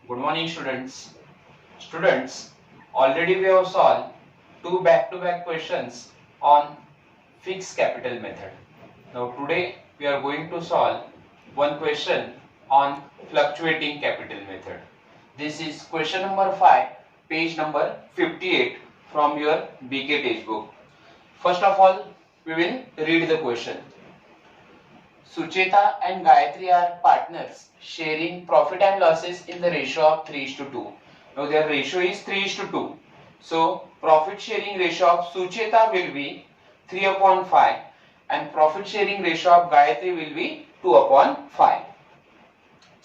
Good morning, students. Students, already we have solved two back-to-back questions on fixed capital method. Now today we are going to solve one question on fluctuating capital method. This is question number 5, page number 58 from your BK textbook. First of all, we will read the question. Sucheta and Gayatri are partners sharing profit and losses in the ratio of 3:2. Now their ratio is 3:2. So profit sharing ratio of Sucheta will be 3/5 and profit sharing ratio of Gayatri will be 2/5.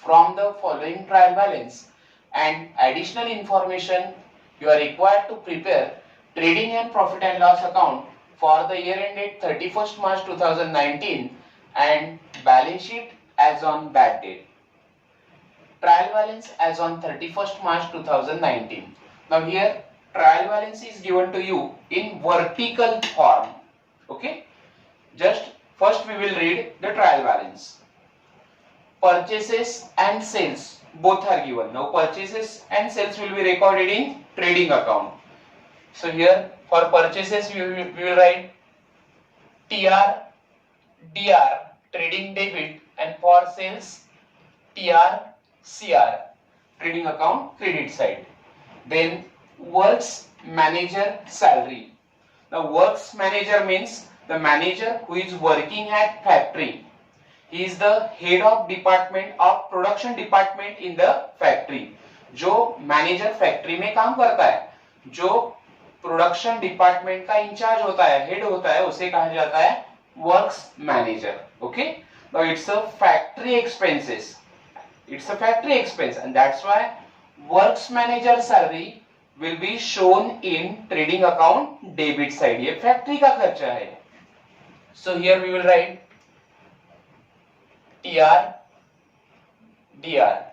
From the following trial balance and additional information, you are required to prepare trading and profit and loss account for the year ended 31st March 2019 and balance sheet as on that date. Trial balance as on 31st March 2019. Now here trial balance is given to you in vertical form. Okay. Just first we will read the trial balance. Purchases and sales both are given. Now purchases and sales will be recorded in trading account. So here for purchases we will write TR DR trading debit and for sales TR CR trading account credit side. Then works manager salary. Now works manager means the manager who is working at factory. He is the head of department of production department in the factory. जो manager factory में काम करता है, जो production department का in charge होता है, head होता है, उसे कहा जाता है works manager. Okay, now it's a factory expenses. It's a factory expense and that's why works manager salary will be shown in trading account debit side. ये factory का खर्चा है. So here we will write TR DR.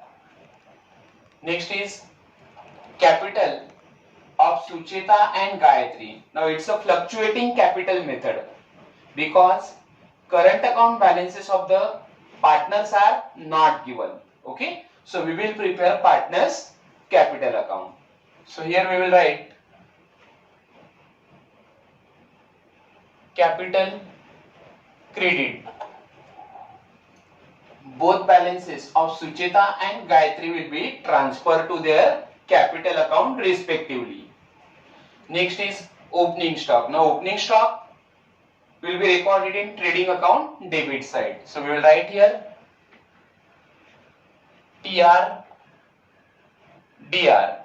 Next is capital of Sucheta and Gayatri. Now it's a fluctuating capital method because current account balances of the partners are not given. Okay, so we will prepare partners capital account. So here we will write capital credit. Both balances of Sucheta and Gayatri will be transferred to their capital account respectively. Next is opening stock. Now opening stock will be recorded in trading account debit side. So we will write here TR DR.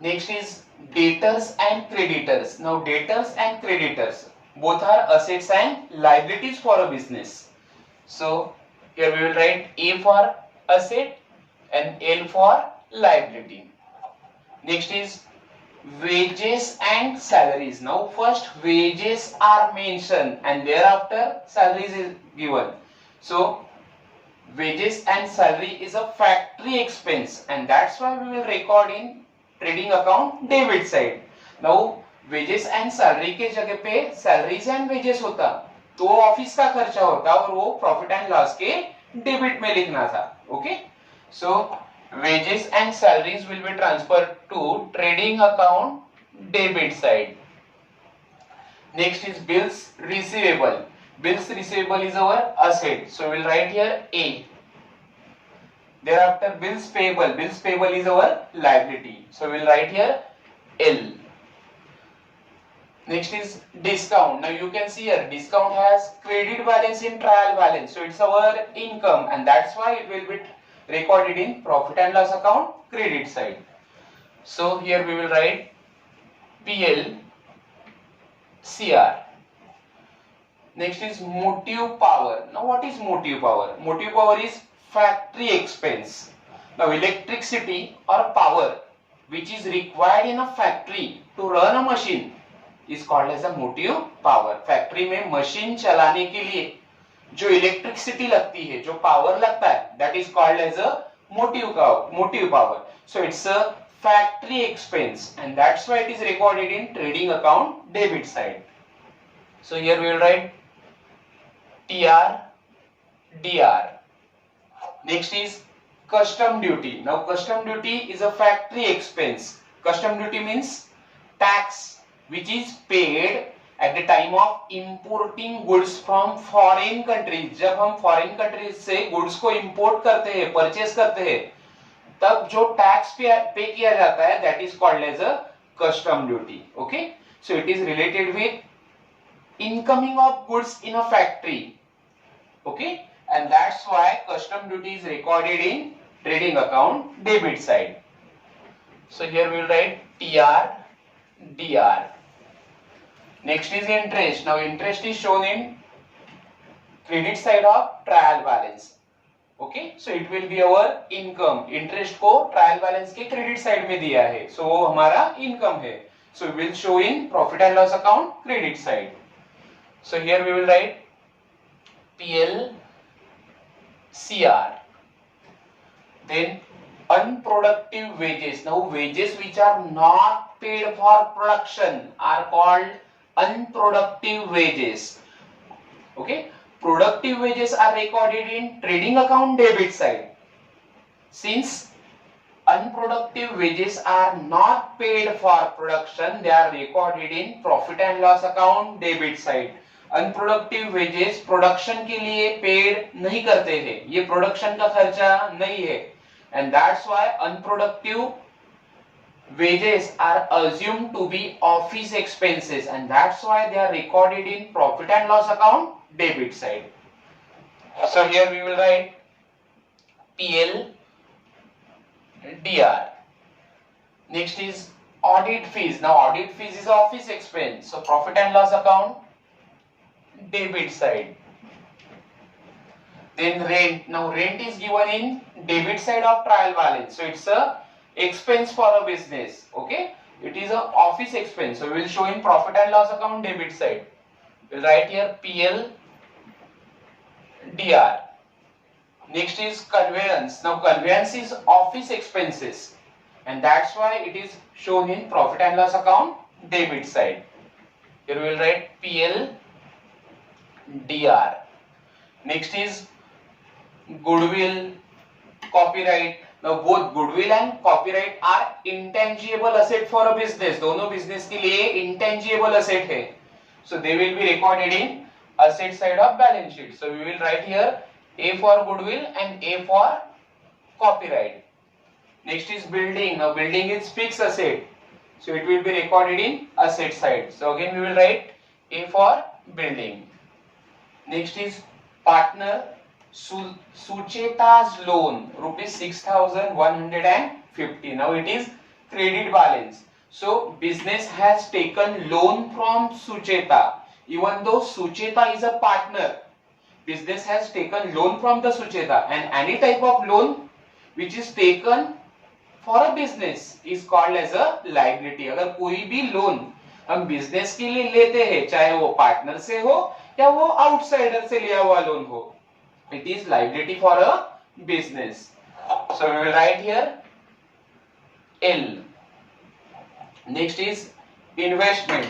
Next is debtors and creditors. Now debtors and creditors both are assets and liabilities for a business. So here we will write A for asset and L for liability. Next is wages and salaries. Now first wages are mentioned and thereafter salaries is given. So wages and salary is a factory expense and that's why we will record in trading account debit side. Now wages and salary के जगह पे salaries and wages होता तो office का खर्चा होता और वो प्रॉफिट एंड लॉस के डेबिट में लिखना था. Okay, so wages and salaries will be transferred to trading account debit side. Next is bills receivable. Bills receivable is our asset, so we will write here A. Thereafter bills payable. Bills payable is our liability, so we will write here L. Next is discount. Now you can see here discount has credit balance in trial balance, so it's our income and that's why it will be recorded in profit and loss account credit side. So here we will write PL CR. Next is motive power. Now what is motive power? Motive power is factory expense. Now electricity or power which is required in a factory to run a machine is called as a motive power. Factory में machine चलाने के लिए जो electricity लगती है, जो power लगता है, that is called as a motive power. So it's a factory expense and that's why it is recorded in trading account debit side. So here we will write TR DR. Next is custom duty. Now custom duty is a factory expense. Custom duty means tax which is paid at the time of importing goods from foreign countries. जब हम foreign countries से goods को import करते हैं, purchase करते हैं, तब जो tax पे किया जाता है, that is called as a custom duty. Okay, so it is related with incoming of goods in a factory. Okay, and that's why custom duty is recorded in trading account debit side. So here we will write TR, DR. Next is interest. Now interest is shown in credit side of trial balance. Okay, so it will be our income. Interest को trial balance के credit side में दिया है, so वो हमारा income है. So we will show in profit and loss account credit side. So here we will write PL, CR. Then unproductive wages. Now wages which are not paid for production are called unproductive wages. Okay, productive wages are recorded in trading account debit side. Since unproductive wages are not paid for production, they are recorded in profit and loss account debit side. Unproductive wages production के लिए paid नहीं करते हैं, ये production का खर्चा नहीं है, and that's why unproductive wages are assumed to be office expenses, and that's why they are recorded in profit and loss account debit side. So here we will write PL, DR. Next is audit fees. Now audit fees is office expense, so profit and loss account debit side. Then rent. Now rent is given in debit side of trial balance, so it's a expense for a business. Okay, it is a office expense, so we will show in profit and loss account debit side. We'll write here PL, DR. Next is conveyance. Now conveyance is office expenses, and that's why it is shown in profit and loss account debit side. Here we will write PL, DR. Next is goodwill, copyright. Now both goodwill and copyright are intangible asset for a business. दोनों business के लिए intangible asset है, so they will be recorded in asset side of balance sheet. So we will write here A for goodwill and A for copyright. Next is building. Now building is fixed asset, so it will be recorded in asset side. So again we will write A for building. Next is partner Sucheta's loan, rupees 6,150. Now it is credit balance. So business has taken loan from Sucheta. Even though Sucheta is a partner, business has taken loan from the Sucheta, and any type of loan which is taken for a business is called as a liability. अगर कोई भी loan हम business के लिए लेते हैं, चाहे वो पार्टनर से हो या वो आउटसाइडर से लिया हुआ लोन हो, it is liability for a business. So we will write here L. Next is investment.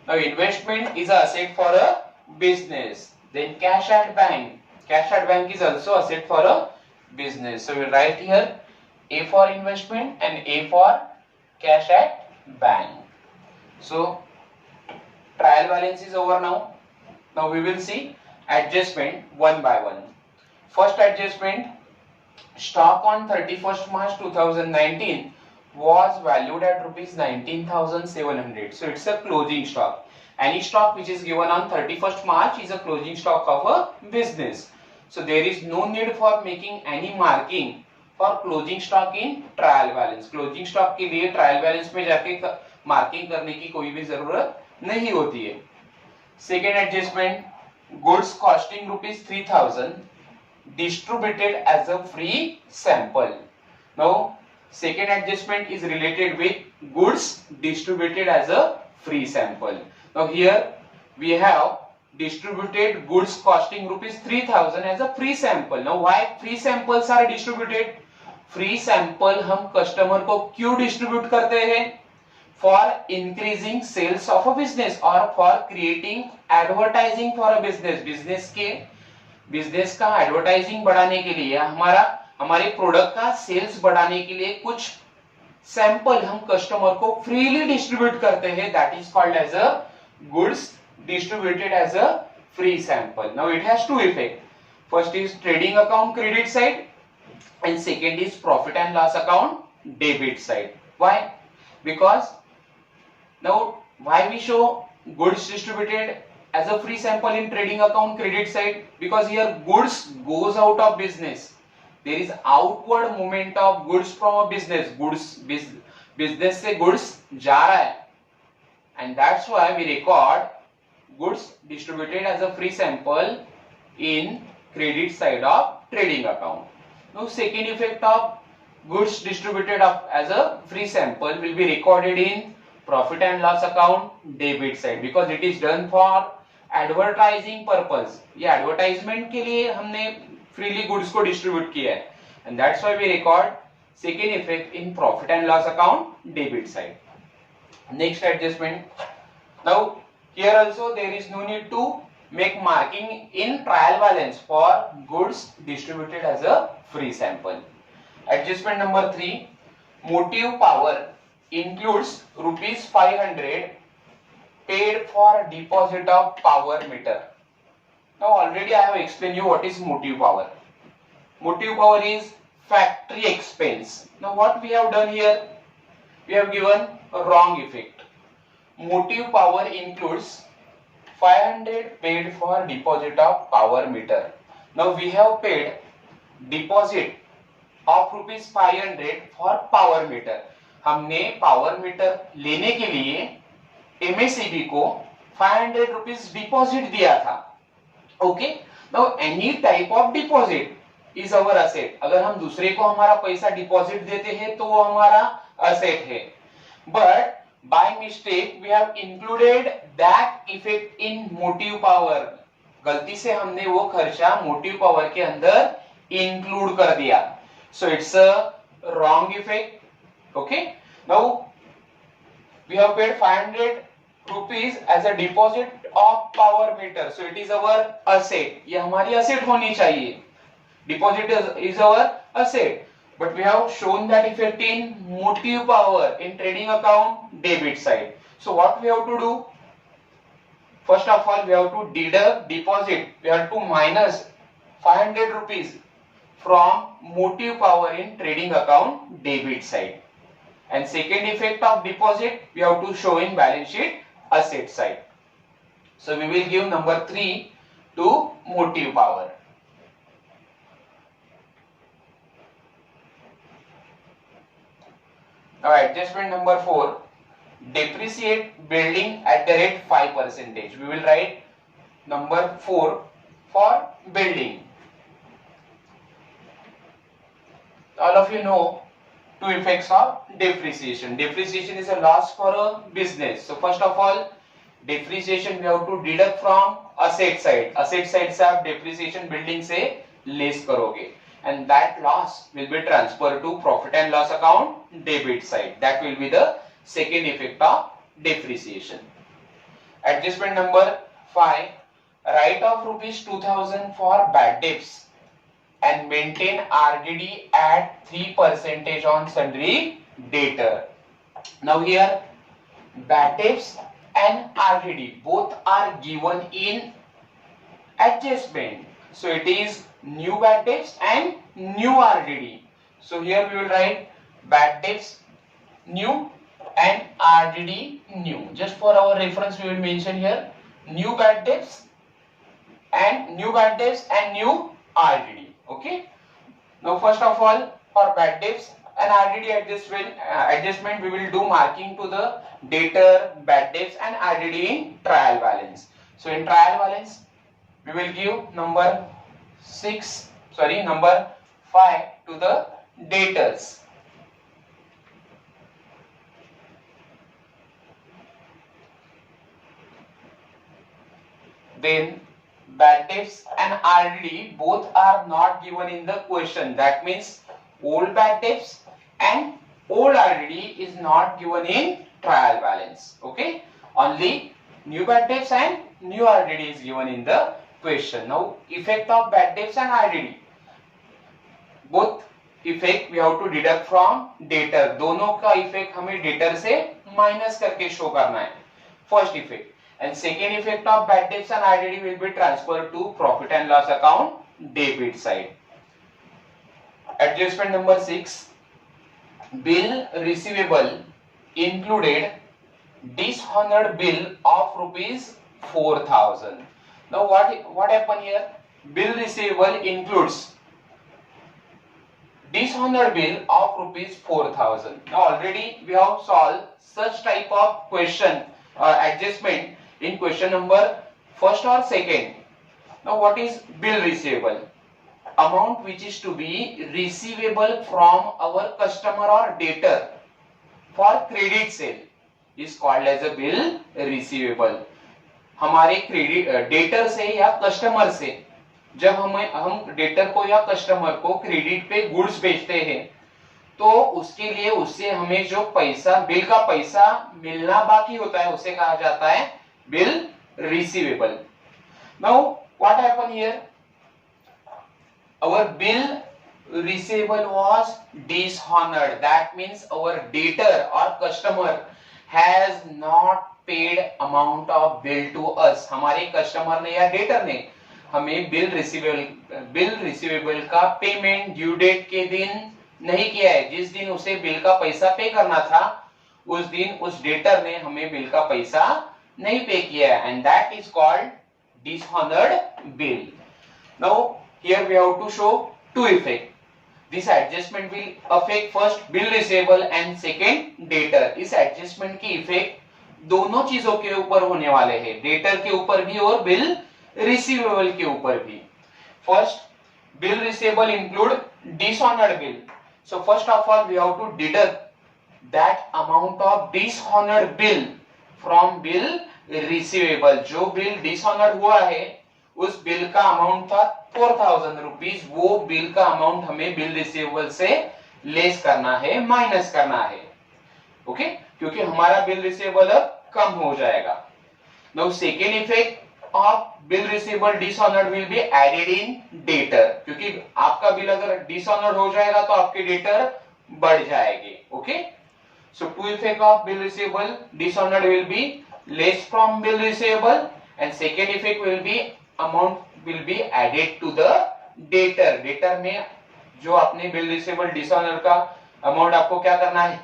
Now investment is an asset for a business. Then cash at bank. Cash at bank is also asset for a business. So we will write here A for investment and A for cash at bank. So trial balance is over now. Now we will see adjustment one by one. First adjustment, stock on 31st March 2019 was valued at rupees 19,700. So it's a closing stock. Any stock which is given on 31st March is a closing stock of a business. So there is no need for making any marking for closing stock in trial balance. Closing stock के लिए trial balance में जाके marking करने की कोई भी जरूरत नहीं होती है. Second adjustment, goods costing rupees 3,000 distributed as a free sample. Now second adjustment is related with goods distributed as a free sample. Now here we have distributed goods costing rupees 3,000 as a free sample. Now why free samples are distributed? Free sample हम customer को क्यों distribute करते हैं? For increasing sales of a business or for creating advertising for a business. Business का advertising बढ़ाने के लिए, हमारा हमारे प्रोडक्ट का सेल्स बढ़ाने के लिए कुछ सैंपल हम कस्टमर को फ्रीली डिस्ट्रीब्यूट करते हैं, that is called as a goods distributed as a free sample. Now it has two effect. First is trading account credit side and second is profit and loss account debit side. Why? Because now why we show goods distributed as a free sample in trading account credit side? Because here goods goes out of business. There is outward movement of goods from a business. Business से goods जा रहा है, and that's why we record goods distributed as a free sample in credit side of trading account. Now second effect of goods distributed as a free sample will be recorded in profit and loss account debit side, because it is done for advertising purpose. ये advertisement के लिए हमने freely goods को distribute किया है, and that's why we record second effect in profit and loss account debit side. Next adjustment. Now here also there is no need to make marking in trial balance for goods distributed as a free sample. Adjustment number 3, motive power includes rupees 500 paid for deposit of power meter. Now already I have explained you what is motive power. Motive power is factory expense. Now what we have done here, we have given a wrong effect. Motive power includes 500 paid for deposit of power meter. Now we have paid deposit of rupees 500 for power meter. हमने power meter लेने के लिए MSEB को 500 rupees deposit दिया था. Okay, now any type of deposit is our asset. अगर हम दूसरे को हमारा पैसा डिपॉजिट देते हैं तो वो हमारा असेट है, but by mistake we have included that effect in motive power. गलती से हमने वो खर्चा motive power के अंदर include कर दिया, so it's a wrong effect. Okay, now we have paid 500 rupees as a deposit of power meter, so it is our asset. ये हमारी asset होनी चाहिए. Deposit is our asset, but we have shown that effect in motive power in trading account debit side. So what we have to do? First of all, we have to deduct deposit. We have to minus 500 rupees from motive power in trading account debit side. And second effect of deposit, we have to show in balance sheet asset side. So we will give number 3 to motive power. Now adjustment number 4, depreciate building at the rate 5%. We will write number 4 for building. All of you know two effects of depreciation. Depreciation is a loss for a business. So first of all, depreciation we have to deduct from asset side. Asset side से आप depreciation building से less करोगे, and that loss will be transferred to profit and loss account debit side. That will be the second effect of depreciation. Adjustment number 5, write off rupees 2000 for bad debts and maintain RDD at 3% on sundry debtor. Now here bad debts and RDD both are given in adjustment, so it is new bad debts and new RDD. So here we will write bad debts new and RDD new. Just for our reference we will mention here new bad debts and new RDD. Okay, now first of all for bad debts and RDD adjustment we will do marking to the debtor, bad debts and RDD in trial balance. So in trial balance we will give number 5 to the debtors. Then bad debts and RDD both are not given in the question. That means old bad debts and old RDD is not given in trial balance. Okay, only new bad debts and new RDD is given in the question. Now effect of bad debts and RDD. Both effect we have to deduct from debtor, दोनों का effect हमें debtor से minus करके show करना है, first effect. And second effect of bad debts and RDD will be transferred to profit and loss account debit side. Adjustment number 6, bill receivable included dishonored bill of rupees 4,000. Now what happened here? Bill receivable includes dishonored bill of rupees 4,000. Now already we have solved such type of question adjustment in question number first or second. Now what is bill receivable? Amount which is to be receivable from our customer or debtor for credit sale is called as a bill receivable. हमारे credit debtor से या customer से जब हम debtor को या customer को credit पे गुड्स बेचते हैं तो उसके लिए उससे हमें जो पैसा बिल का पैसा मिलना बाकी होता है उसे कहा जाता है bill receivable. Now what happened here? Our bill receivable was dishonored. That means our debtor or customer has not paid amount of bill to us. हमारे कस्टमर ने या डेटर ने हमें बिल रिसीवेबल का पेमेंट ड्यू डेट के दिन नहीं किया है. जिस दिन उसे बिल का पैसा पे करना था उस दिन उस डेटर ने हमें बिल का पैसा नहीं पे किया है, and that is called dishonored bill. Now here we have to show two effect. This adjustment will affect first bill receivable and second debtor. इस adjustment की effect दोनों चीजों के ऊपर होने वाले हैं, डेटर के ऊपर भी और बिल रिसीवेबल के ऊपर भी. First bill receivable include dishonored bill. So first of all we have to deduct that amount of dishonored bill from bill receivable. जो बिल डिसऑनर हुआ है उस बिल का अमाउंट था 4,000 रुपीज. वो बिल का अमाउंट हमें बिल रिसीवेबल से लेस करना है, माइनस करना है. ओके क्योंकि हमारा बिल रिसीवेबल अब कम हो जाएगा. Now second effect of bill receivable dishonoured will be added in debtor. क्योंकि आपका बिल अगर डिसऑनर्ड हो जाएगा तो आपके डेटर बढ़ जाएंगे. Okay So two effect of bill receivable dishonored will be less from bill receivable and second effect will be amount will be added to the debtor. Debtor में जो आपने bill receivable dishonored का amount आपको क्या करना है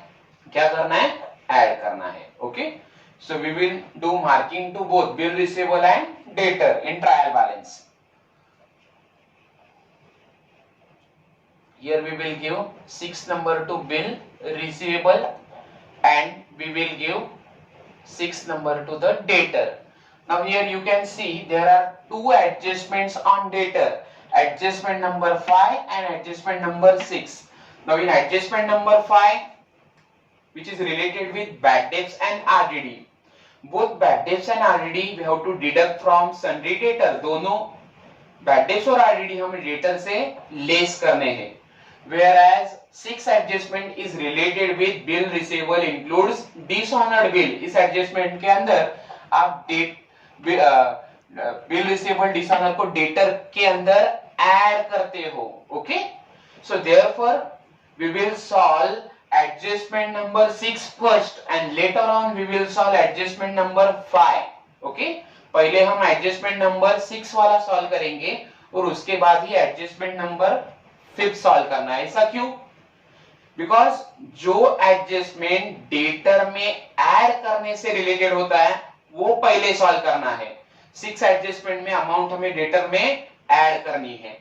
add करना है. Okay so we will do marking to both bill receivable and debtor in trial balance. Here we will give 6 number to bill receivable and we will give 6 number to the debtor. Now here you can see there are two adjustments on debtor, adjustment number 5 and adjustment number 6. Now in adjustment number 5 which is related with bad debts and RDD, both bad debts and RDD we have to deduct from sundry debtor. दोनों bad debts और RDD हमें debtor से less करने हैं. Whereas 6 adjustment is related with bill receivable includes dishonored bill. इस adjustment के अंदर आप bill receivable dishonor को debtor के अंदर add करते हो. Okay? So therefore we will solve adjustment number 6 first and later on we will solve adjustment number 5. Okay? पहले हम adjustment number 6 वाला solve करेंगे और उसके बाद ही adjustment number 5 solve करना है. ऐसा क्यों? बिकॉज जो एडजस्टमेंट डेटर में ऐड करने से रिलेटेड होता है वो पहले सॉल्व करना है. 6 एडजस्टमेंट में अमाउंट हमें डेटर में ऐड करनी है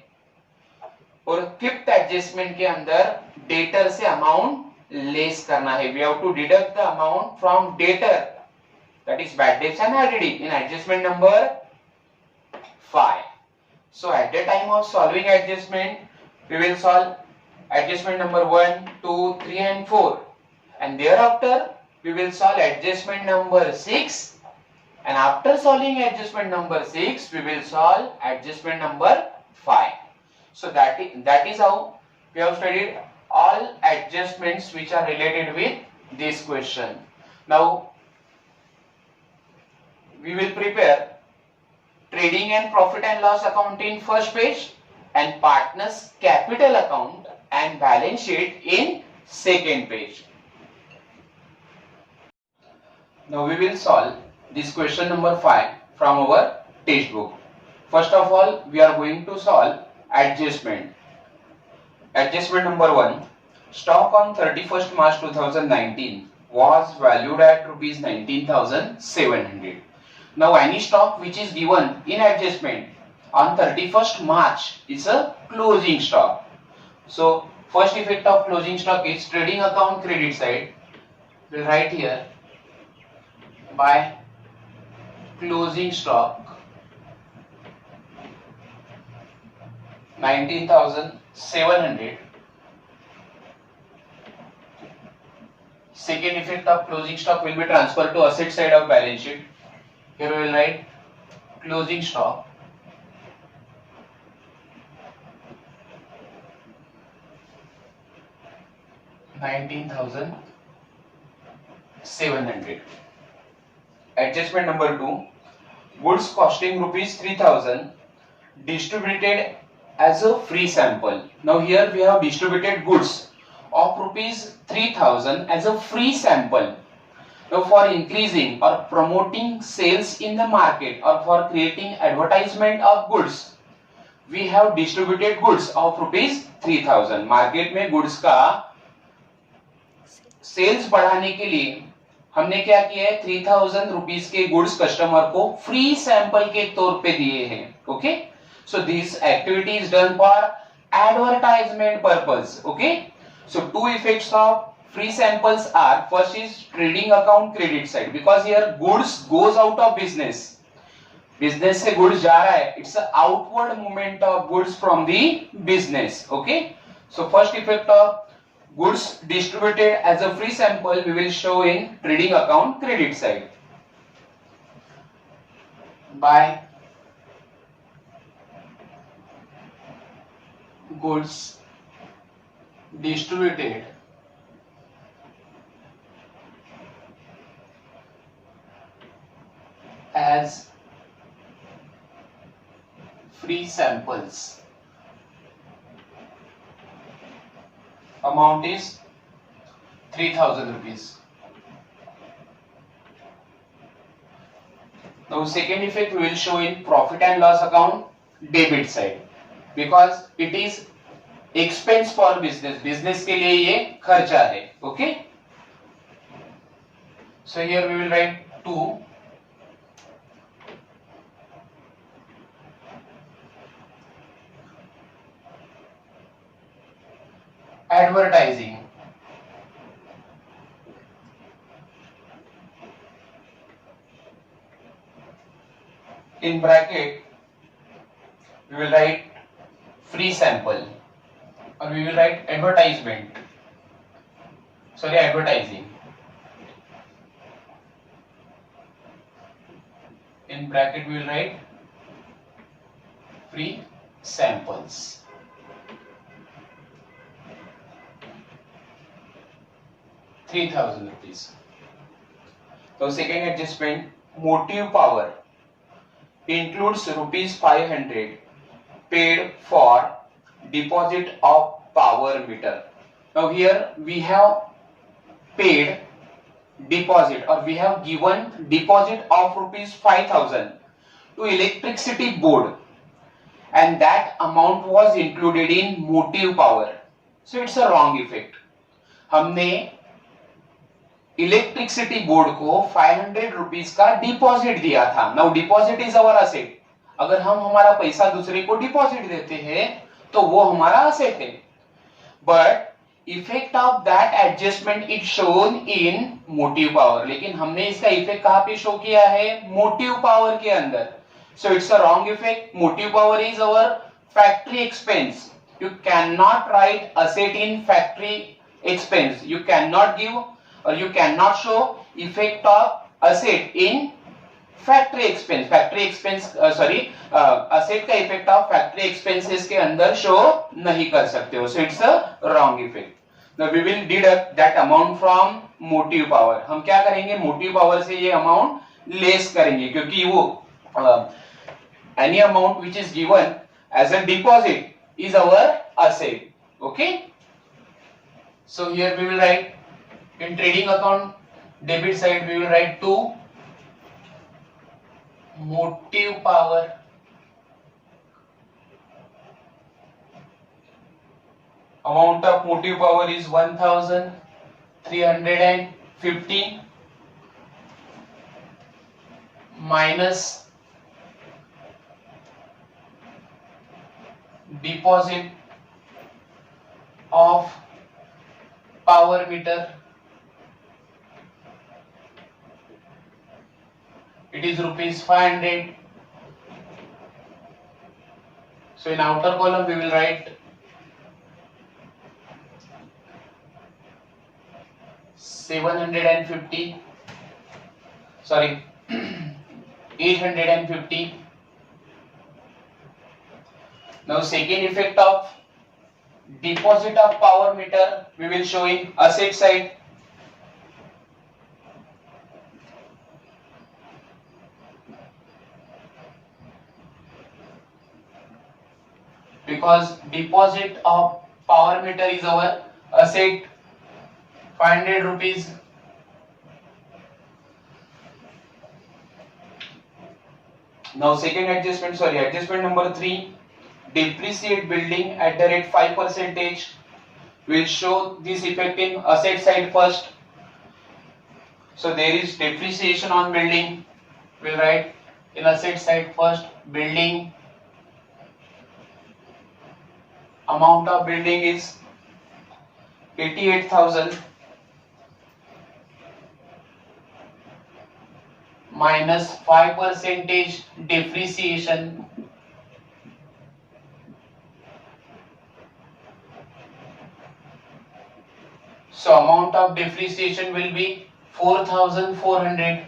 और 5th एडजस्टमेंट के अंदर डेटर से अमाउंट लेस करना है. We have to deduct the amount from debtor that is bad debts and RDD in adjustment number 5. So at the time of solving adjustment we will solve adjustment number 1, 2, 3 and 4 and thereafter we will solve adjustment number 6 and after solving adjustment number 6 we will solve adjustment number 5. So that is how we have studied all adjustments which are related with this question. Now we will prepare trading and profit and loss account in first page and partners capital account and balance sheet in second page. Now we will solve this question number 5 from our textbook. First of all, we are going to solve adjustment. Adjustment number 1. Stock on 31st March 2019 was valued at rupees 19,700. Now any stock which is given in adjustment on 31st March is a closing stock. So first effect of closing stock is trading account credit side. We'll write here by closing stock 19,700. Second effect of closing stock will be transferred to asset side of balance sheet. Here we will write closing stock 19,700. Adjustment number 2. Goods costing rupees 3,000 distributed as a free sample. Now here we have distributed goods of rupees 3,000 as a free sample. Now for increasing or promoting sales in the market or for creating advertisement of goods, we have distributed goods of rupees 3,000. Market में goods का sales बढ़ाने के लिए हमने क्या किया है, 3,000 rupees के गुड्स कस्टमर को फ्री सैंपल के तौर पे दिए हैं. Okay, so this activity is done for advertisement purpose. Okay, so two effects of free samples are, first is trading account credit side, because here goods goes out of business. Business से goods जा रहा है, it's a outward movement of goods from the business. Okay, so first effect of goods distributed as a free sample we will show in trading account credit side by goods distributed as free samples. Amount is 3,000 rupees. Now second effect we will show in profit and loss account debit side, because it is expense for business. Business के लिए ये खर्चा है. Okay, so here we will write 2 advertising. In bracket we will write free sample, or we will write advertisement, advertising. In bracket we will write free samples. ₹3,000. So second adjustment, motive power includes ₹500 paid for deposit of power meter. Now here we have paid deposit, or we have given deposit of ₹5,000 to electricity board, and that amount was included in motive power. So it's a wrong effect. हमने electricity board को 500 rupees का deposit दिया था. Now deposit is our asset. अगर हम हमारा पैसा दूसरे को डिपॉजिट देते हैं तो वो हमारा असेट है. But effect of that adjustment is shown in motive power. लेकिन हमने इसका इफेक्ट कहां पे शो किया है, मोटिव पावर के अंदर. सो it's a wrong effect. Motive power is our factory expense. You can not right asset in factory expense. You can not give or you cannot show effect of asset in factory expense. Factory expense asset का effect of factory expenses के अंदर show नहीं कर सकते हो. So it's a wrong effect. Now we will deduct that amount from motive power. हम क्या करेंगे, motive power से ये amount less करेंगे, क्योंकि वो any amount which is given as a deposit is our asset. Okay, So here we will write in trading account debit side we will write to motive power amount of motive power is 1350 minus deposit of power meter, it is rupees 500. So in outer column we will write 750, sorry 850. Now second effect of deposit of power meter we will show in asset side. Because deposit of power meter is our asset, 500 rupees. Now second adjustment, adjustment number 3, depreciate building at the rate 5%. We'll show this effect in asset side first. So there is depreciation on building. We'll write in asset side first, building. Amount of building is 88,000 minus 5% depreciation. So amount of depreciation will be 4,400.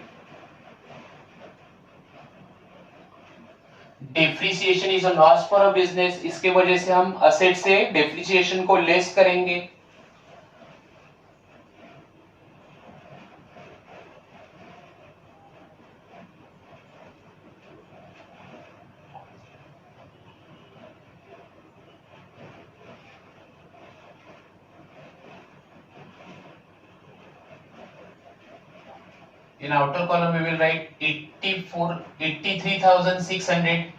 Depreciation is a loss for a business, इसके वजह से हम asset से depreciation को less करेंगे. In outer column we will write 83,600.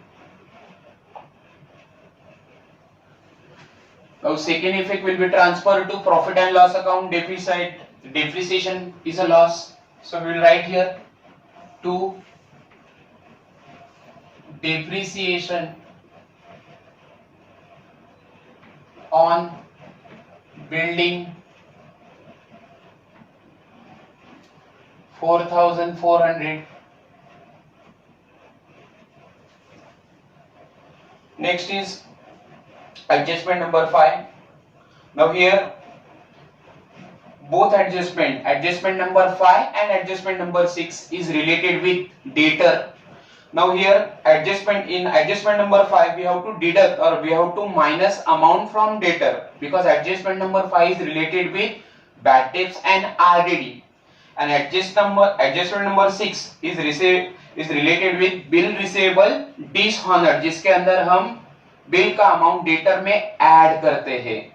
Now second effect will be transferred to profit and loss account, debit side. Depreciation is a loss, so we will write here to depreciation on building 4,400. Next is adjustment number 5. Now here both adjustment number 5 and adjustment number 6 is related with debtor. Now here adjustment number 5 we have to deduct or we have to minus amount from debtor, because adjustment number 5 is related with bad debts and RDD. And adjustment number 6 is related with bill receivable dishonored, जिसके अंदर हम bill का amount debtor में add करते हैं.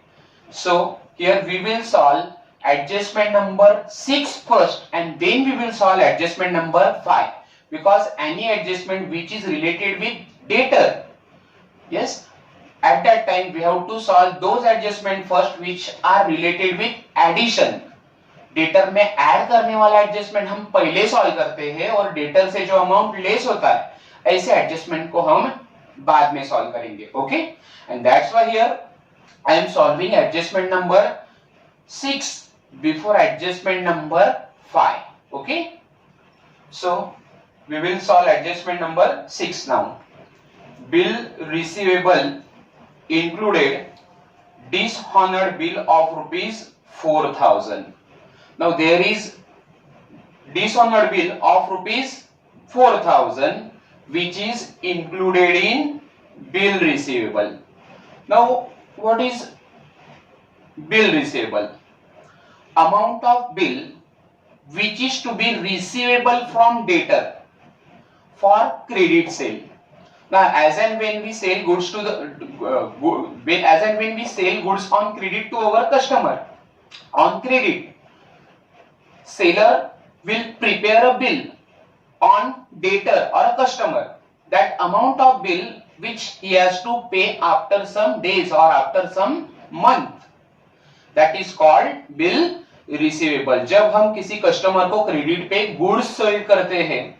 So here we will solve adjustment number 6 first and then we will solve adjustment number 5, because any adjustment which is related with debtor, yes, at that time we have to solve those adjustment first which are related with addition. Debtor में add करने वाला adjustment हम पहले solve करते हैं और debtor से जो अमाउंट लेस होता है ऐसे एडजस्टमेंट को हम बाद में सॉल्व करेंगे. Okay, and that's why here I am solving adjustment number 6 before adjustment number 5. Okay, so we will solve adjustment number 6 now. Bill receivable included dishonored bill of rupees 4,000. Now there is dishonored bill of rupees 4,000 which is included in bill receivable. Now what is bill receivable? Amount of bill which is to be receivable from debtor for credit sale. Now as and when we sell goods to the as and when we sell goods on credit to our customer, On credit, seller will prepare a bill. On debtor or a customer, that amount of bill which he has to pay after some days or after some month, that is called bill receivable. जब हम किसी customer को credit पे goods sale करते हैं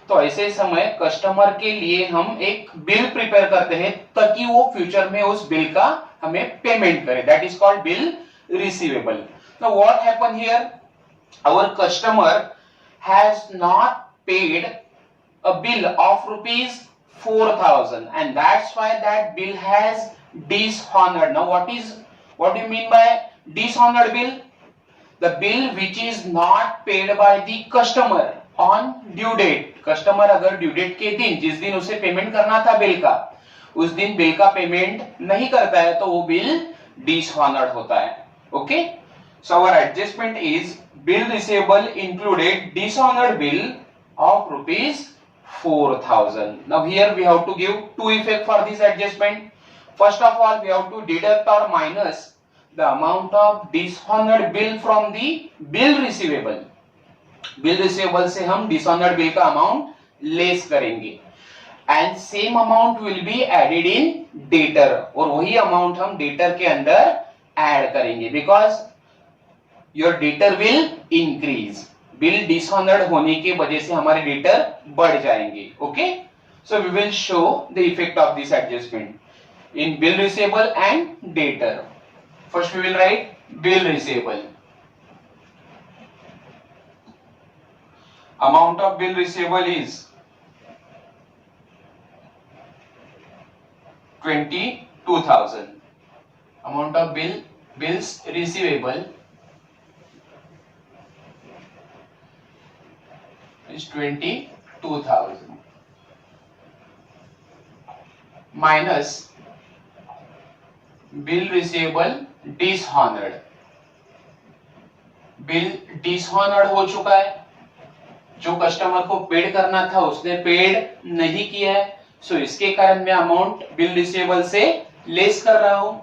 तो ऐसे समय कस्टमर के लिए हम एक बिल प्रिपेयर करते हैं ताकि वो फ्यूचर में उस बिल का हमें पेमेंट करे. That is called bill receivable. Now what happen here, our customer has not paid a bill of rupees 4,000 and that's why that bill has dishonored. Now what do you mean by dishonored bill? The bill which is not paid by the customer on due date. Customer अगर due date के दिन, जिस दिन उसे payment करना था bill का, उस दिन बिल का पेमेंट नहीं करता है तो वो बिल डिसऑनर्ड होता है. Okay, so our adjustment is bill receivable included dishonoured bill of rupees 4,000. Now here we have to give two effect for this adjustment. First of all, we have to deduct or minus the amount of dishonored bill from the bill receivable. Bill receivable से हम dishonored bill का amount less करेंगे and same amount will be added in debtor और वही amount हम debtor के अंदर add करेंगे because your debtor will increase. Bill dishonoured होने की वजह से हमारे डेटर बढ़ जाएंगे. Okay, so we will show the effect of this adjustment in bill receivable and debtor. First we will write bill receivable. Amount of bill receivable is 22,000. Amount of bills receivable is 22,000 minus bill receivable dishonored. Bill dishonoured हो चुका है, जो customer को paid करना था उसने paid नहीं किया है, सो इसके कारण मैं अमाउंट बिल रिसीवेबल से लेस कर रहा हूं.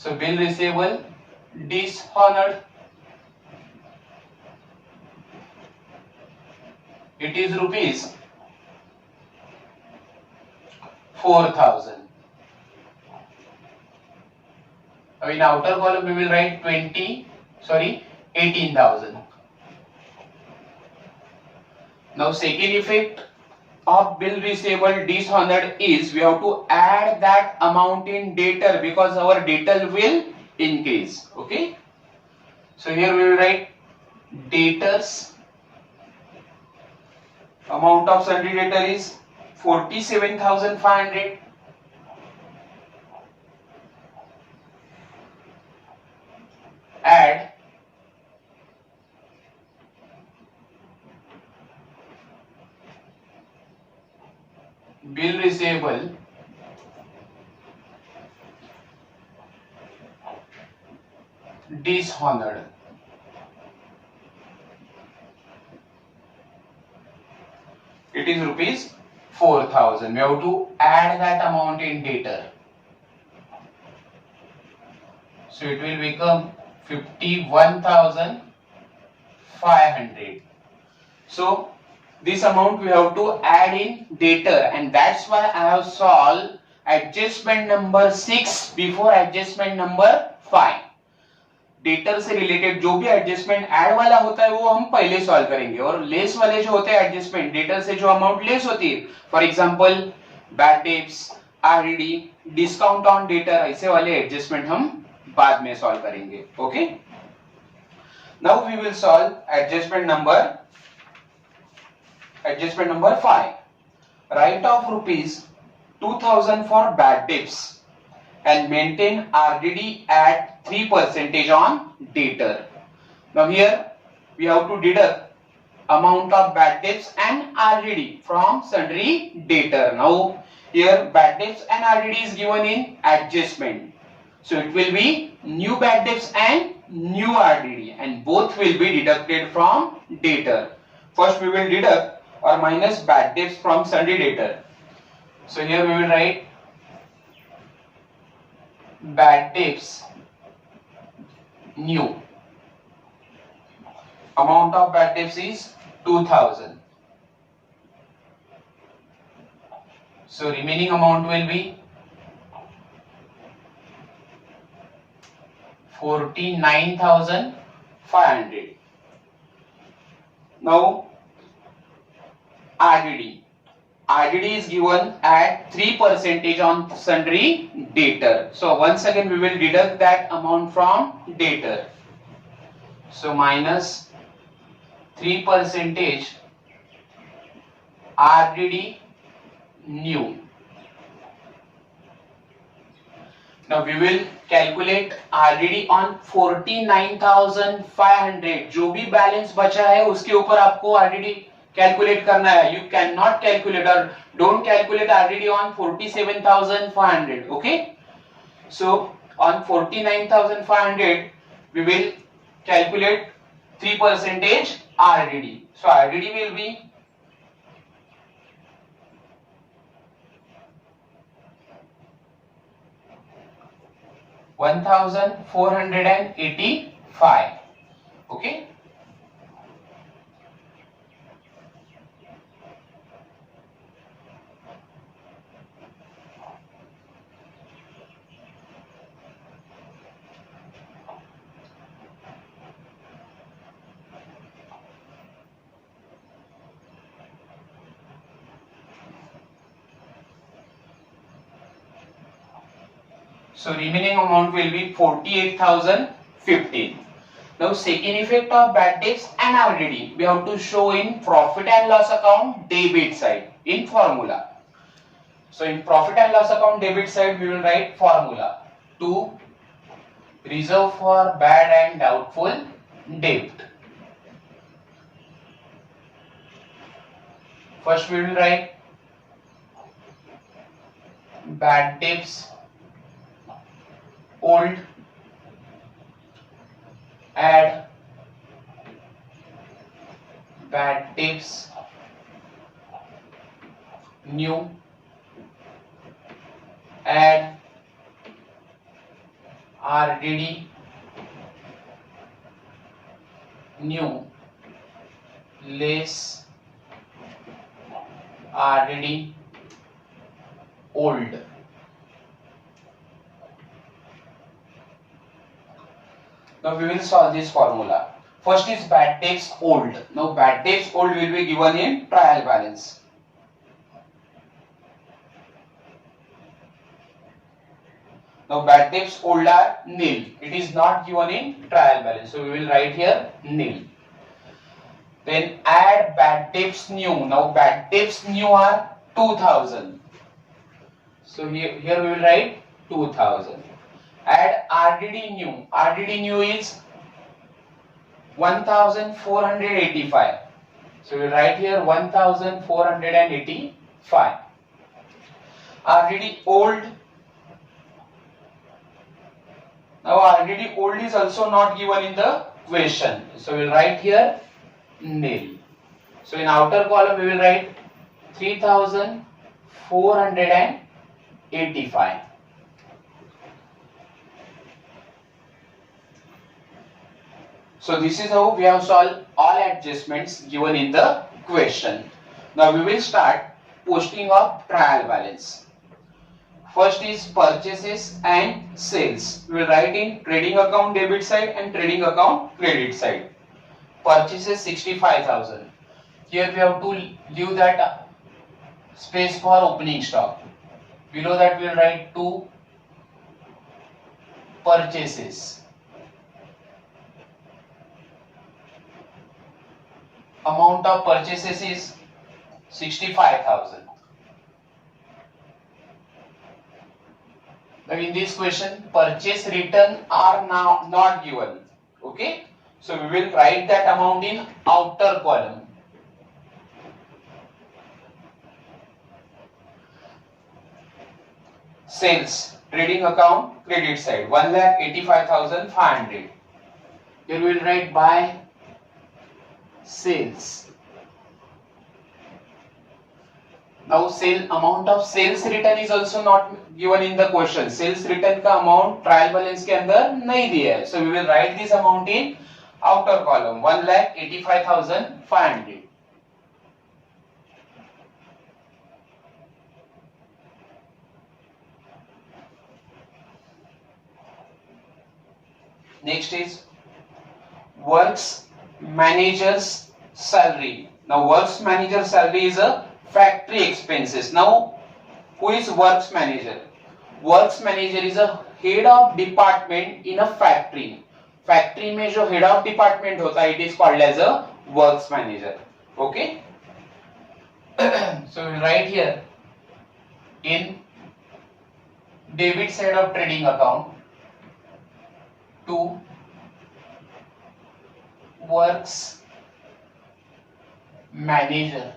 So bill receivable dishonoured, it is rupees 4,000. In outer column we will write 18,000. Now second effect of bill receivable dishonored is we have to add that amount in debtor because our debtor will increase. Okay, so here we will write debtors. Amount of sundry debtor is 47,500. Add bill receivable dishonored. It is rupees 4,000. We have to add that amount in debtor. So it will become 51,500. So this amount we have to add in debtor and that's why I have solved adjustment number 6 before adjustment number 5. Debtor से related जो भी adjustment add वाला होता है वो हम पहले solve करेंगे और लेस वाले जो होते हैं एडजस्टमेंट डेटर से जो अमाउंट लेस होती है, for example bad debts, RD, discount on debtor, ऐसे वाले एडजस्टमेंट हम बाद में सॉल्व करेंगे. Okay, now we will solve adjustment number 5. Write off rupees 2,000 for bad debts and maintain RDD at 3% on debtor. Now here we have to deduct amount of bad debts and RDD from sundry debtor. Now here bad debts and RDD is given in adjustment. So it will be new bad debts and new RDD and both will be deducted from debtor. First we will deduct or minus bad debts from sundry debtor. So here we will write bad debts new. Amount of bad debts is 2000. So remaining amount will be 49,500. Now RDD. RDD is given at 3% on sundry debtor. So once again we will deduct that amount from debtor. So minus 3% RDD new. Now we will calculate RDD on 49,500. जो भी balance बचा है उसके ऊपर आपको RDD calculate करना है. You cannot calculate or don't calculate RDD on 47,500. Okay? So on 49,500 we will calculate 3% RDD. So RDD will be 1,485. Okay. So remaining amount will be 48,015. Now second effect of bad debts and RDD we have to show in profit and loss account debit side in formula. So in profit and loss account debit side we will write formula to reserve for bad and doubtful debt. First we will write bad debts old, add bad debts new, add RDD new less RDD old. Now we will solve this formula. First is bad debts old. Now bad debts old will be given in trial balance. Now bad debts old are nil. It is not given in trial balance. So we will write here nil. Then add bad debts new. Now bad debts new are 2000. So here we will write 2000. Add RDD new. RDD new is 1,485. So we write here 1,485. RDD old. Now RDD old is also not given in the question. So we will write here nil. So in outer column we will write 3,485. So this is how we have solved all adjustments given in the question. Now we will start posting of trial balance. First is purchases and sales. We will write in trading account debit side and trading account credit side. Purchases 65,000. Here we have to leave that space for opening stock. Below that we will write to purchases. Amount of purchases is 65,000. Now in this question, purchase return are now not given. Okay, so we will write that amount in outer column. Sales, trading account, credit side, 1,85,500. Here we will write by sales. Now amount of sales return is also not given in the question. Sales return का amount trial balance के अंदर नहीं दिया है. So we will write this amount in outer column 1,85,500. Next is works manager's salary. Now works manager salary is a factory expenses. Now who is works manager? Works manager is a head of department in a factory. Factory में जो head of department होता है, it is called as a works manager. Okay, so right here in debit side of trading account to works manager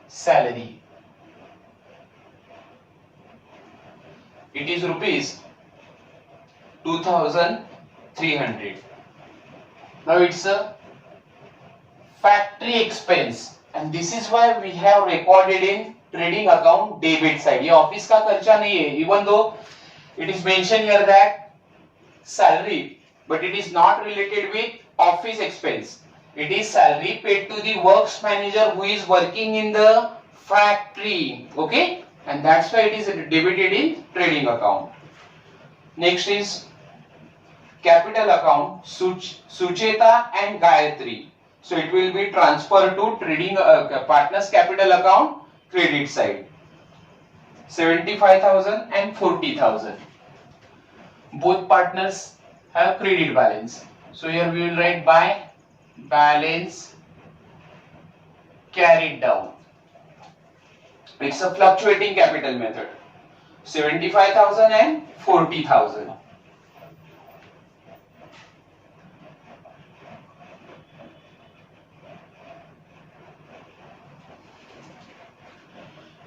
salary, it is rupees 2,300. Now it's a factory expense and this is why we have recorded in trading account debit side. ये office का खर्चा नहीं है, even though it is mentioned here that salary, but it is not related with office expense. It is salary paid to the works manager who is working in the factory. Okay, and that's why it is debited in trading account. Next is capital account Sucheta and Gayatri. So it will be transferred to trading partners capital account credit side. 75,000 and 40,000. Both partners have credit balance. So here we will write by balance carried down. It's a fluctuating capital method. 75,000 and 40,000.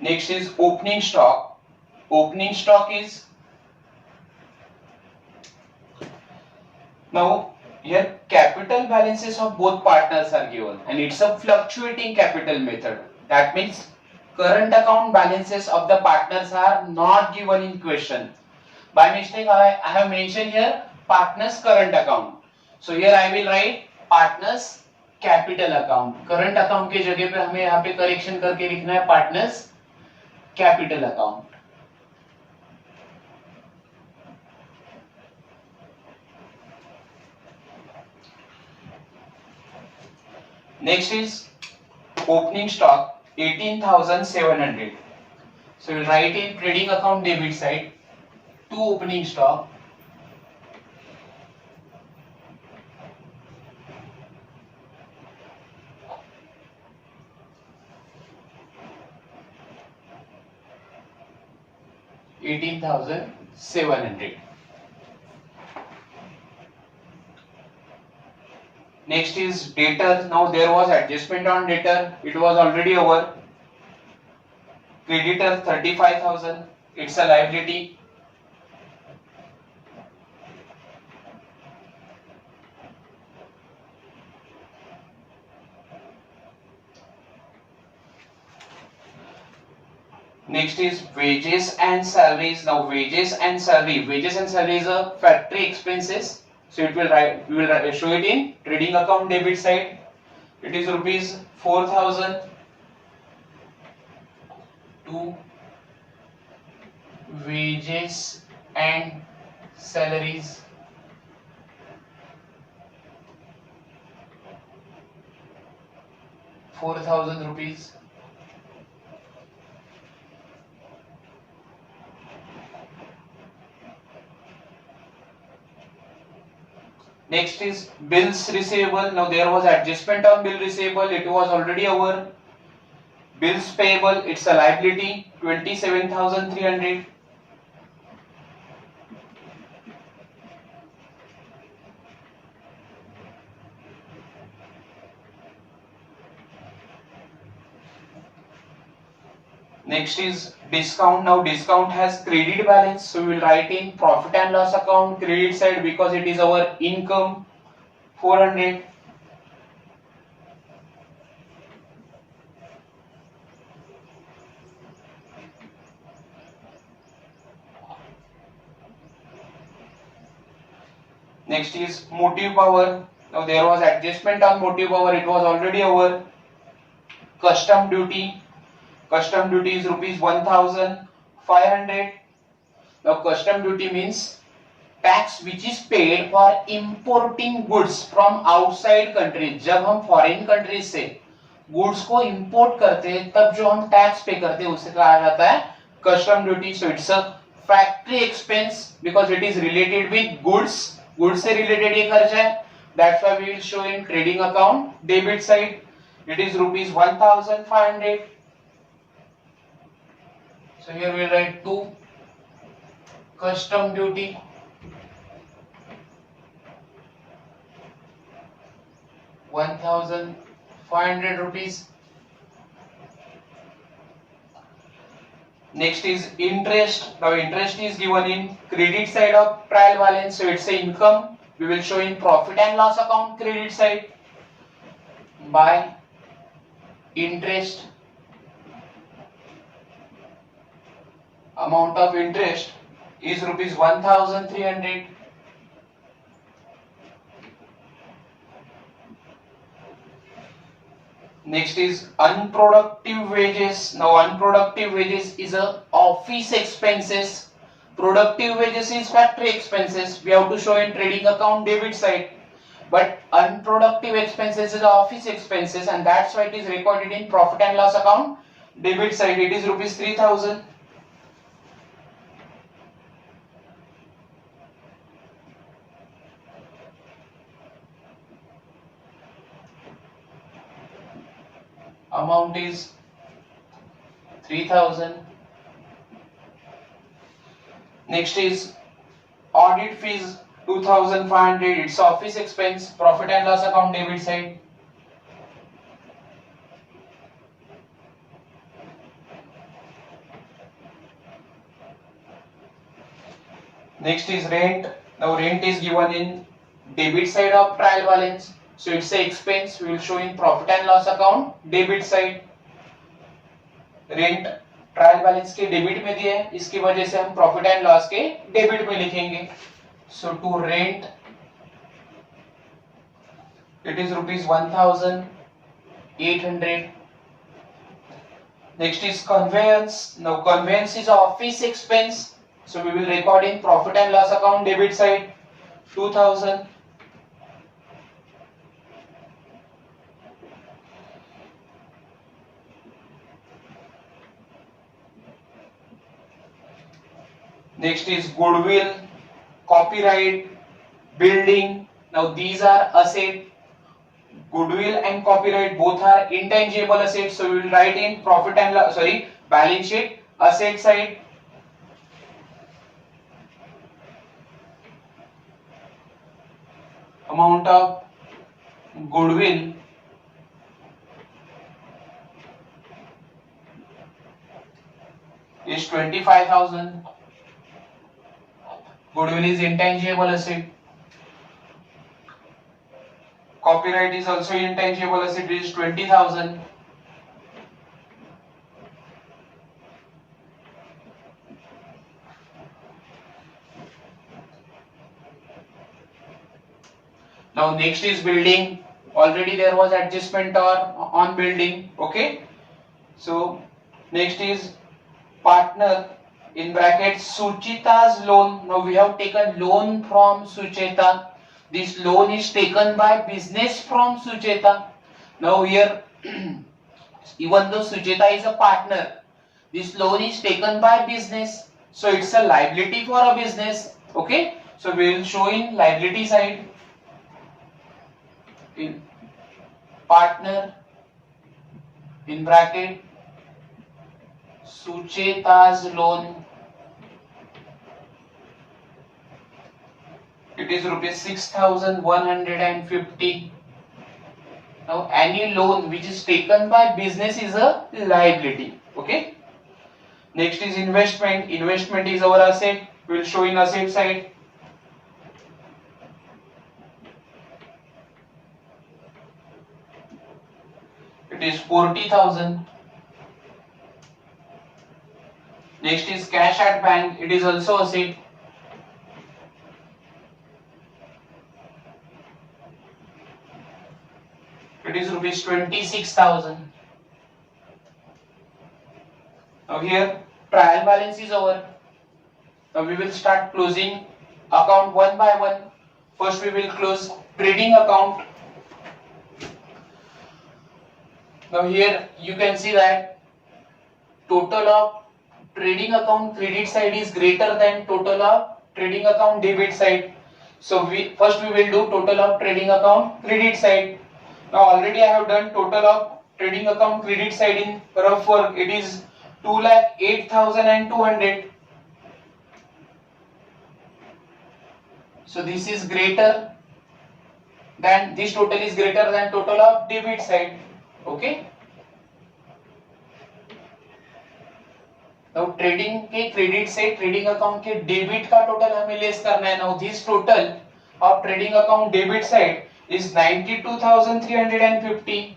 Next is opening stock. Opening stock is now here capital balances of both partners are given and it's a fluctuating capital method. That means current account balances of the partners are not given in question. By mistake I have mentioned here partners current account. So here I will write partners capital account. Current account के जगह पे हमें यहाँ पे correction करके लिखना है partners capital account. Next is opening stock 18,700. So we'll write in trading account debit side to opening stock. $18,700. Next is debtor. Now there was adjustment on debtor. It was already over. Creditor 35,000. It's a liability. Next is wages and salaries. Now wages and salary. Wages and salary is a factory expenses. So it will write. We will show it in trading account debit side. It is rupees 4,000 to wages and salaries. ₹4,000. Next is bills receivable. Now there was adjustment on bill receivable. It was already over. Bills payable. It's a liability. 27,300. Next is discount. Now discount has credit balance, so we will write in profit and loss account credit side because it is our income 400. Next is motive power. Now there was adjustment on motive power, it was already over. Custom duty. Custom duty is rupees 1500. Now custom duty means tax which is paid for importing goods from outside countries. जब हम foreign countries से goods को import करते हैं तब जो हम tax पे करते हैं उसे कहा जाता है custom duty. So it's a factory expense because it is related with goods. Goods से रिलेटेड ये खर्चा है. That's why we will show in trading account debit side. It is rupees 1500. So here we will write 2 custom duty. ₹1,500. Next is interest. Now interest is given in credit side of trial balance, so it's a income. We will show in profit and loss account credit side by interest. Amount of interest is rupees 1300. Next is unproductive wages. Now unproductive wages is a office expenses. Productive wages is factory expenses. We have to show in trading account debit side. But unproductive expenses is office expenses, and that's why it is recorded in profit and loss account debit side. It is rupees 3000. Amount is 3000. Next is audit fees 2500. It's office expense. Profit and loss account debit side. Next is rent. Now rent is given in debit side of trial balance. So it's a expense. We will show in profit and loss account debit side. Rent trial balance के debit में दिया है, इसकी वजह से हम profit and loss के debit में लिखेंगे. So to rent it is rupees 1800. Next is conveyance. Now conveyance is office expense. So we will record in profit and loss account debit side 2000. Next is goodwill, copyright, building. Now these are asset. Goodwill and copyright both are intangible assets. So we will write in profit and balance sheet asset side. Amount of goodwill is 25,000. Goodwill is intangible asset. Copyright is also intangible asset. It is 20,000. Now next is building. Already there was adjustment on building. Okay. So next is partner. In brackets Suchita's loan. Now we have taken loan from Sucheta. This loan is taken by business from Sucheta. Now here even though Sucheta is a partner, this loan is taken by business, so it's a liability for a business. Okay, so we will show in liability side in partner in bracket Sucheta's loan. It is rupees 6,150. Now any loan which is taken by business is a liability. Okay. Next is investment. Investment is our asset. We will show in asset side. It is 40,000. Next is cash at bank. It is also asset. it is rupees 26,000. Now here trial balance is over. Now we will start closing account one by one. First we will close trading account. Now here you can see that total of trading account credit side is greater than total of trading account debit side. So first we will do total of trading account credit side. Now already I have done total of trading account credit side in rough work. It is 2,08,200. So this is greater than, this total is greater than total of debit side. Okay. Now trading के credit से trading account के debit का total हमें less करना है. Now this total of trading account debit side is 92,350.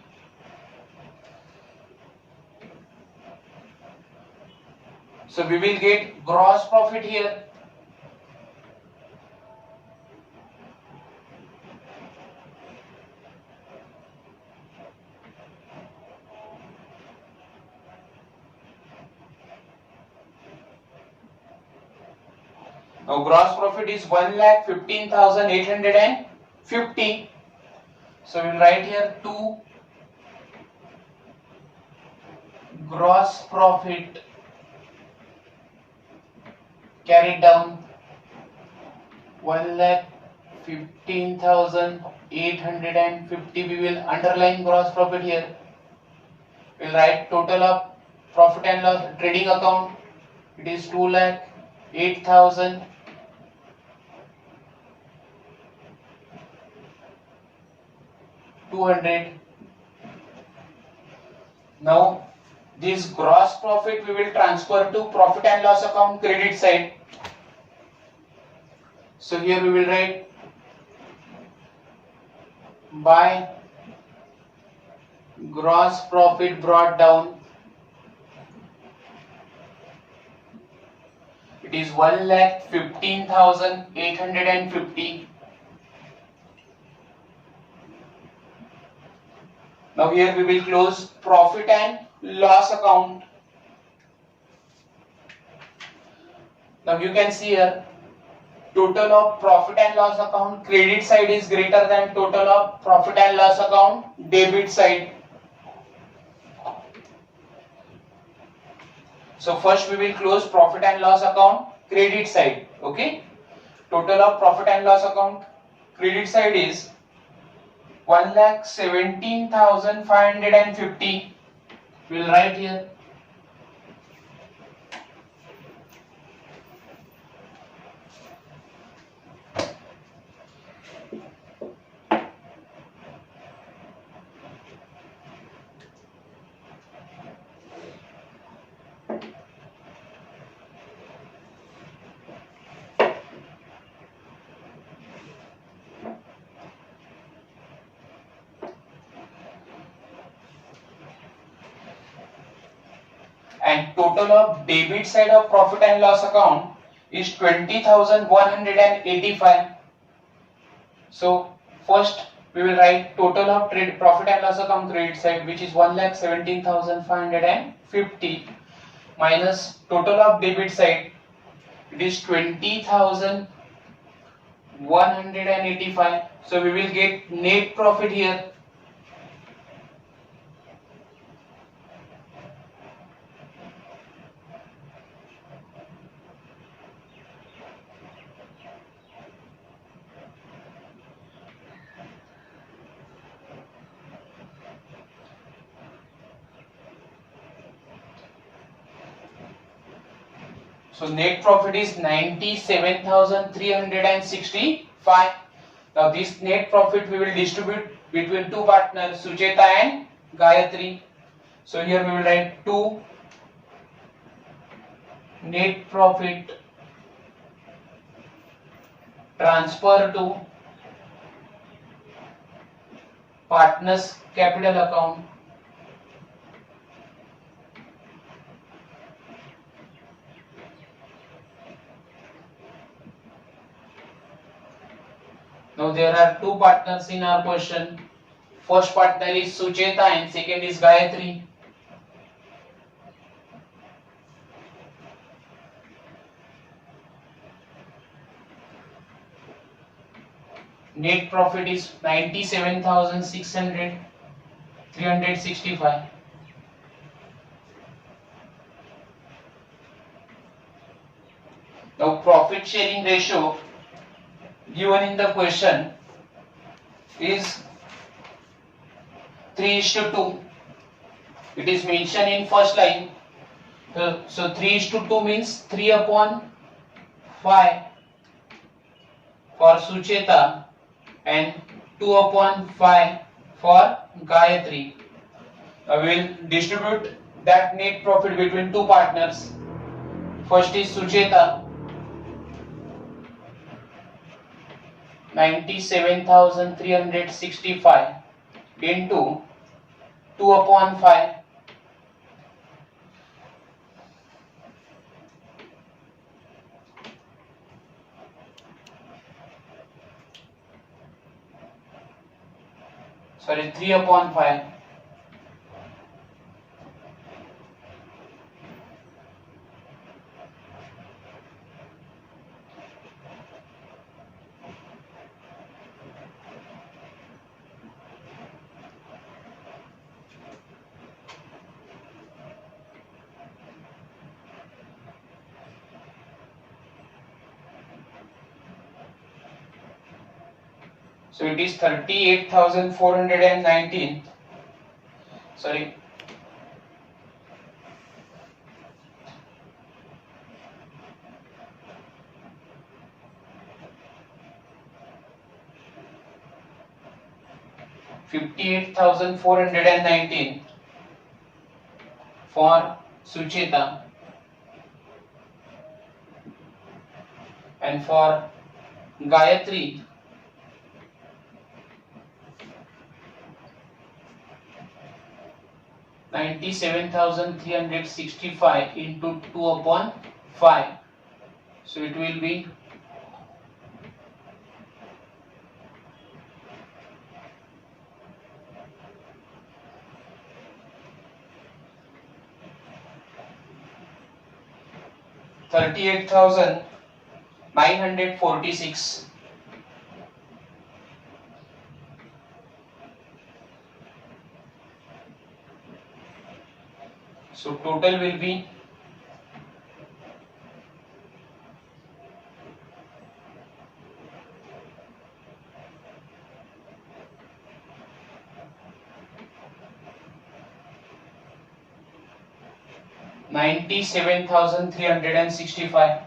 So we will get gross profit here. Now gross profit is 1,15,850. So we will write here 2 gross profit carried down 1,15,850. We will underline gross profit here. We will write total of profit and loss trading account. It is 2,08,200. Now this gross profit we will transfer to profit and loss account credit side. So here we will write by gross profit brought down, it is 1,15,850. Now here we will close profit and loss account. Now you can see here total of profit and loss account credit side is greater than total of profit and loss account debit side. So first we will close profit and loss account credit side. Okay, total of profit and loss account credit side is 1,17,550. We will write here. And total of debit side of profit and loss account is 20,185. So first we will write total of trade profit and loss account credit side, which is 1,17,550, minus total of debit side, it is 20,185. So we will get net profit here. So net profit is 97,365. Now this net profit we will distribute between two partners, Sucheta and Gayatri. So here we will write 2 net profit transfer to partners capital account. Now there are two partners in our question. First partner is Sucheta and second is Gayatri. Net profit is 97,600, 365. Now profit sharing ratio given in the question is 3:2. It is mentioned in first line. So 3:2 means 3/5 for Sucheta and 2/5 for Gayatri. I will distribute that net profit between two partners. First is Sucheta, 97,365 into 2/5. Sorry, 3/5. So it is 38,419. Sorry. $58,419 for Sucheta and for Gayatri 97,365 into 2/5. So it will be 38,946. So total will be 97,365.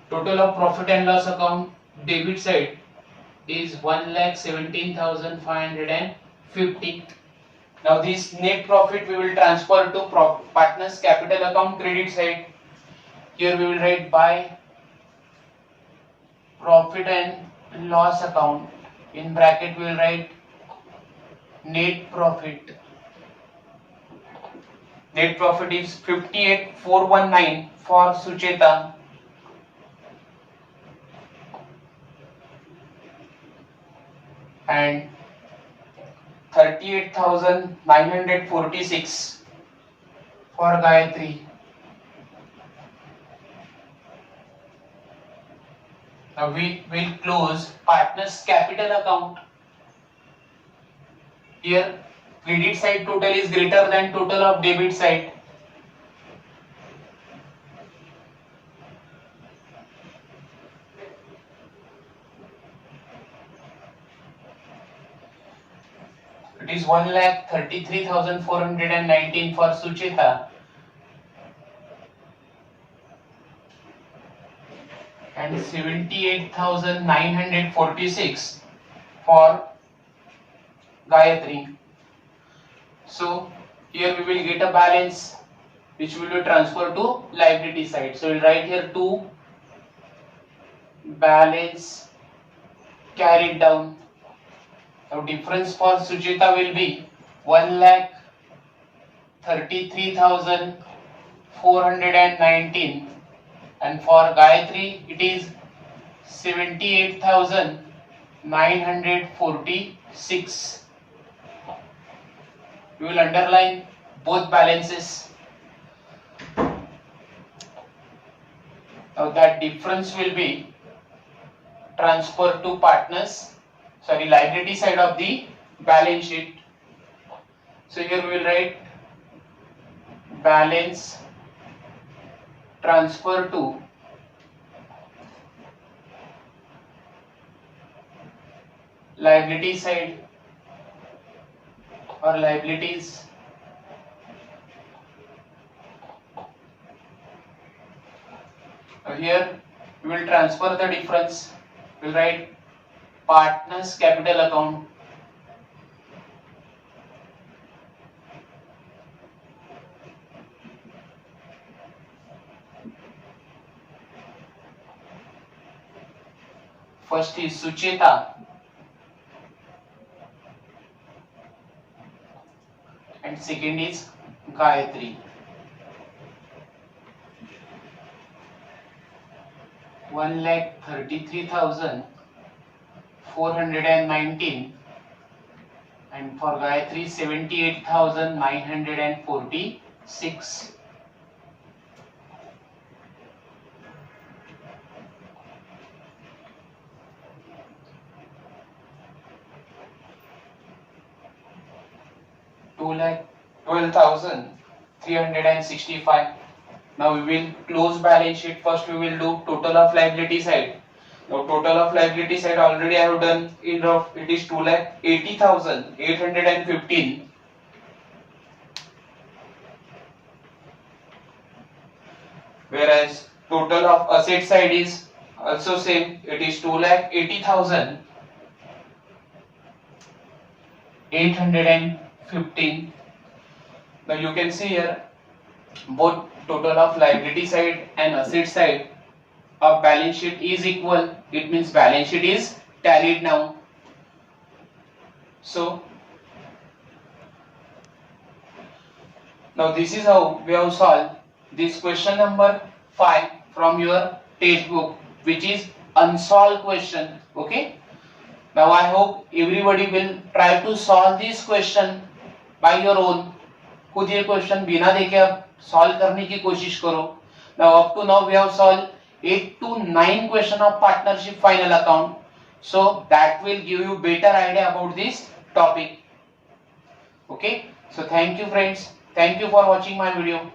Total of profit and loss account debit side is 1,17,550. Now this net profit we will transfer to partners capital account credit side. Here we will write by profit and loss account. In bracket we will write net profit. Net profit is 58,419 for Sucheta and 38,946 for Gayatri. Now we will close partners capital account. Here credit side total is greater than total of debit side. It is 1,33,419 for Sucheta and 78,946 for Gayatri. So here we will get a balance which will be transferred to liability side. So we will write here to balance carried down. Now difference for Sucheta will be 1,33,419 and for Gayatri it is 78,946. We will underline both balances. Now that difference will be transferred to partners, liability side of the balance sheet. So here we will write balance transfer to liability side or liabilities. Here we will transfer the difference. We will write partners capital account. First is Sucheta and second is Gayatri. 1,33,419 and for Gayatri 78,946. Two lakh 12,365. Now we will close balance sheet. First we will do total of liability side. Now total of liability side already I have done in rough. It is 2,80,815. Whereas total of asset side is also same. It is 2,80,815. Now you can see here both total of liability side and asset side of balance sheet is equal. It means balance sheet is tallied now. So now this is how we have solved this question number 5 from your textbook, which is unsolved question. Okay. Now I hope everybody will try to solve this question by your own. खुद ये question बिना देखे आप solve करने की कोशिश करो. Now up to now we have solved 8 to 9 question of partnership final account. So that will give you better idea about this topic. Okay. So thank you friends. Thank you for watching my video.